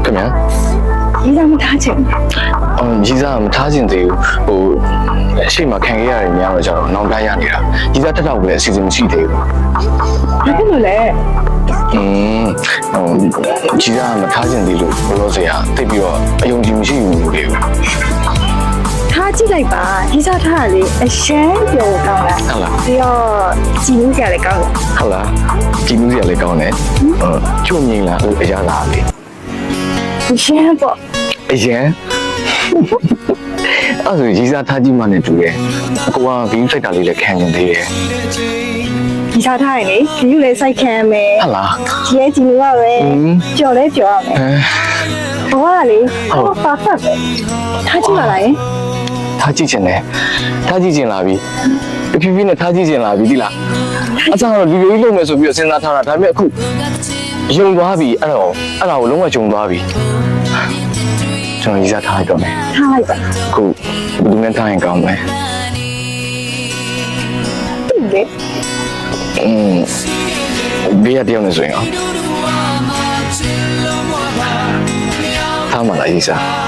ခင်ဗျာ ဒီစားမထားချင် ကြီးစားမထားခြင်းသေးဘူးအရှိမခံခဲ့ရတယ်များတော့ကျတော့နောက်တိုင်းရနေတာကြီးစားတက်တော့လည်းအစီအစဉ်မရှိသေးဘူး ဘာဖြစ်လို့လဲ ကြီးစားမထားခြင်းသေးလို့ဘလို့စရာတိတ်ပြီးတော့အယုံကြည်မရှိဘူးလေ ထားကြည့်လိုက်ပါဒီစားထားရလေအရှမ်းပြောကောင်းလား ဟုတ်လား ပြီးတော့ကြည်မှုကြလည်းကောင်းတယ် ဟုတ်လားကြည်မှုစရာလည်းကောင်းတယ်ချုံငိမ့်လားအရာလားလေ အရှမ်းပေါ့ အရင်အဲ့ဆိုကြီးစားထားကြည့်မှနဲ့တူတယ်ကိုကဂိမ်းစိုက်တာလေးလည်းခံနေသေးတယ် ဒီစားထားရလေဒီလိုလေစိုက်ခံရမယ် ဟုတ်လား ဒီလေကြည်မှုရပဲပျော်လဲပျော်ရမယ်ဘောကလေပါဖတ်ပဲထားကြည့်ပါလားယင် ထားကြည့်ချင်တယ်ထားကြည့်ချင်လာပြီဖြည်းဖြည်းနဲ့ထားကြည့်ချင်လာပြီဒီလားအစားတော့ဒီလိုကြီးလုပ်မယ်ဆိုပြီးတော့စဉ်းစားထားတာဒါပေမဲ့အခုယုံသွားပြီအဲ့ဒါကိုလုံးဝယုံသွားပြီကျွန်တော်ကြီးစားထားလိုက်တော့မယ် ထားလိုက်ပါ အခုဘယ်သူနဲ့ထားရင်ကောင်းမလဲ တိလေ ဘေးရတယောက်နဲ့ဆိုရင်ရောထားမှလားကြီးစား